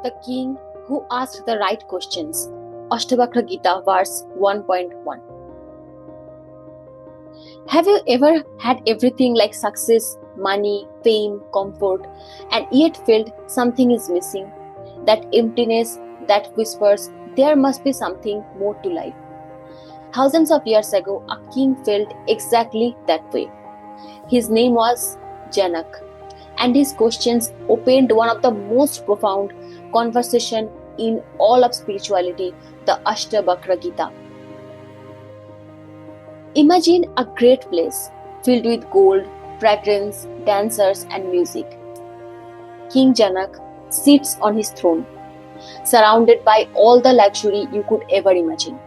The king who asked the right questions. Ashtavakra Gita, verse 1.1. Have you ever had everything like success, money, fame, comfort, and yet felt something is missing? That emptiness that whispers, there must be something more to life. Thousands of years ago, a king felt exactly that way. His name was Janak, and his questions opened one of the most profound conversation in all of spirituality, the Ashtavakra Gita. Imagine a great place filled with gold, fragrance, dancers, and music. King Janak sits on his throne, surrounded by all the luxury you could ever imagine.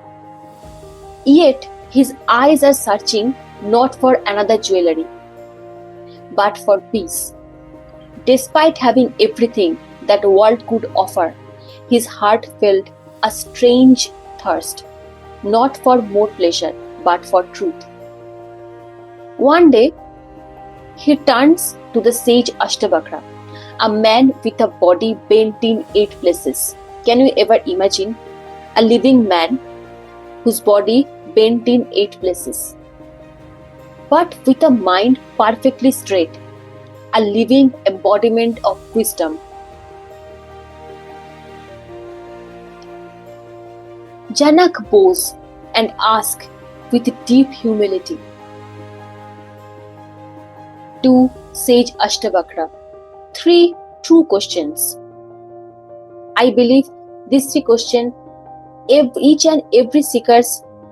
Yet, his eyes are searching not for another jewelry, but for peace. Despite having everything that the world could offer, his heart felt a strange thirst, not for more pleasure, but for truth. One day, he turns to the sage Ashtavakra, a man with a body bent in 8 places. Can you ever imagine a living man whose body bent in 8 places, but with a mind perfectly straight, a living embodiment of wisdom? Janak bows and asks with deep humility to sage Ashtavakra 3 true questions. I believe these 3 questions each and every seeker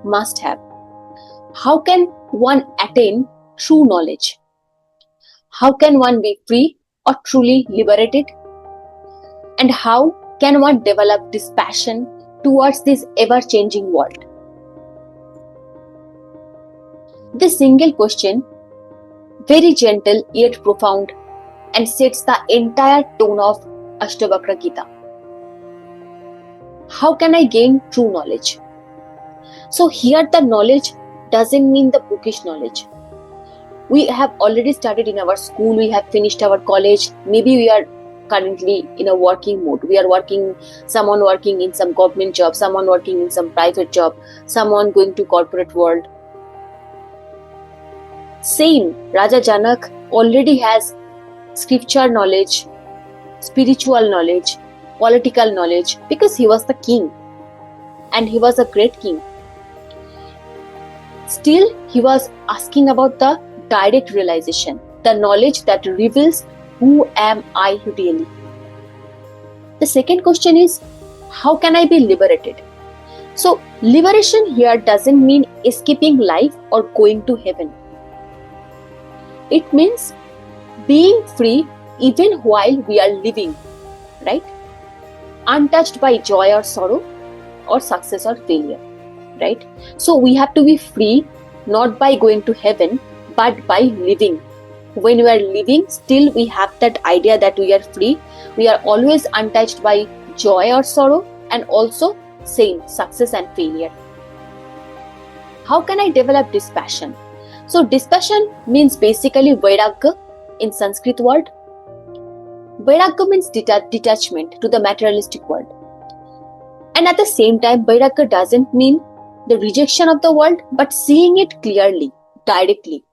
must have. How can one attain true knowledge? How can one be free or truly liberated? And how can one develop this passion towards this ever-changing world? This single question, very gentle yet profound, and sets the entire tone of Ashtavakra Gita. How can I gain true knowledge? So here the knowledge doesn't mean the bookish knowledge. We have already studied in our school, we have finished our college, maybe we are currently in a working mode. We are working, someone working in some government job, someone working in some private job, someone going to corporate world. Same, Raja Janak already has scripture knowledge, spiritual knowledge, political knowledge, because he was the king and he was a great king. Still, he was asking about the direct realization, the knowledge that reveals who am I really. The second question is, how can I be liberated? So, liberation here doesn't mean escaping life or going to heaven. It means being free even while we are living, right? Untouched by joy or sorrow or success or failure, right? So we have to be free not by going to heaven, but by living. When we are living, still we have that idea that we are free. We are always untouched by joy or sorrow, and also same success and failure. How can I develop this passion? So dispassion means basically vairagya in Sanskrit word. Vairagya means detachment to the materialistic world. And at the same time, vairagya doesn't mean the rejection of the world, but seeing it clearly, directly.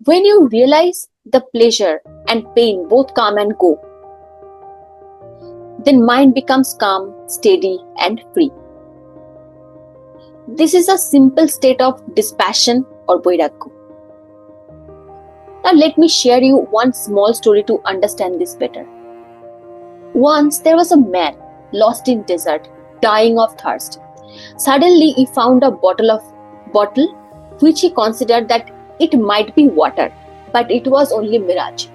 When you realize the pleasure and pain both come and go, then mind becomes calm, steady, and free. This is a simple state of dispassion or vairagya. Now let me share you one small story to understand this better. Once there was a man lost in desert, dying of thirst. Suddenly he found a bottle which he considered that it might be water, but it was only mirage.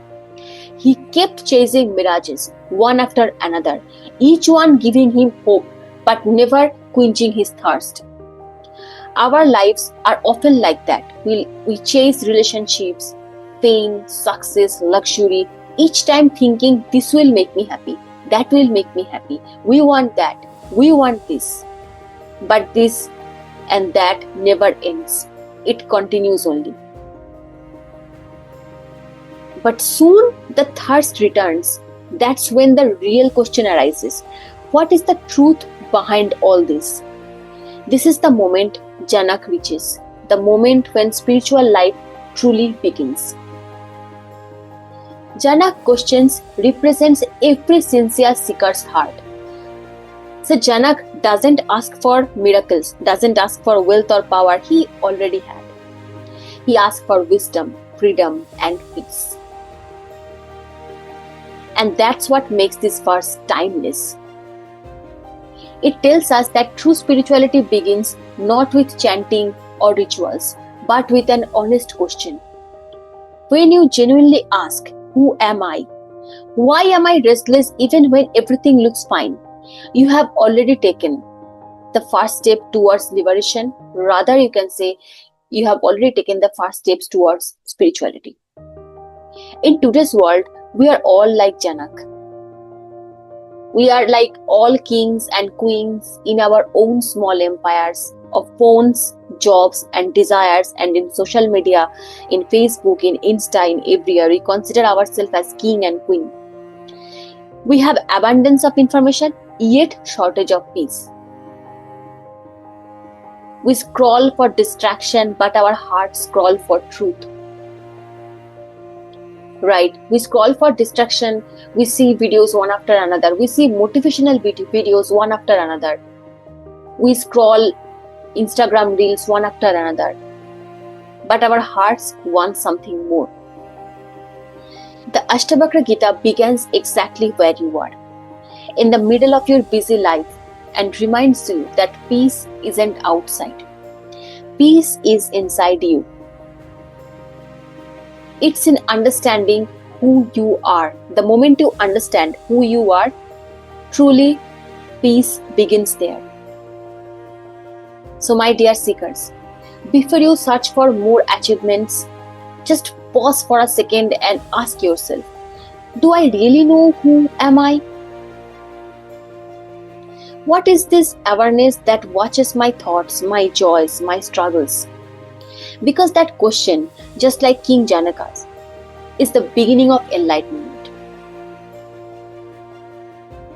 He kept chasing mirages, one after another, each one giving him hope, but never quenching his thirst. Our lives are often like that. We chase relationships, fame, success, luxury, each time thinking this will make me happy, that will make me happy. We want that, we want this. But this and that never ends. It continues only. But soon the thirst returns That's when the real question arises. What is the truth behind all this? This is the moment Janak reaches, the moment when spiritual life truly begins. Janak questions represents every sincere seeker's heart. So Janak doesn't ask for miracles, doesn't ask for wealth or power, he already had. He asked for wisdom, freedom, and peace. And that's what makes this verse timeless. It tells us that true spirituality begins not with chanting or rituals, but with an honest question. When you genuinely ask, who am I? Why am I restless even when everything looks fine? You have already taken the first step towards liberation. Rather, you can say you have already taken the first steps towards spirituality. In today's world, we are all like Janak. We are like all kings and queens in our own small empires of phones, jobs, and desires, and in social media, in Facebook, in Insta, in everywhere, we consider ourselves as king and queen. We have abundance of information, yet shortage of peace. We scroll for distraction, but our hearts scroll for truth. Right, we scroll for distraction, we see videos one after another, we see motivational videos one after another, we scroll Instagram reels one after another, but our hearts want something more. The Ashtavakra Gita begins exactly where you are, in the middle of your busy life, and reminds you that peace isn't outside. Peace is inside you. It's in understanding who you are. The moment you understand who you are, truly peace begins there. So my dear seekers, before you search for more achievements, just pause for a second and ask yourself, do I really know who am I? What is this awareness that watches my thoughts, my joys, my struggles? Because that question, just like King Janaka's, is the beginning of enlightenment.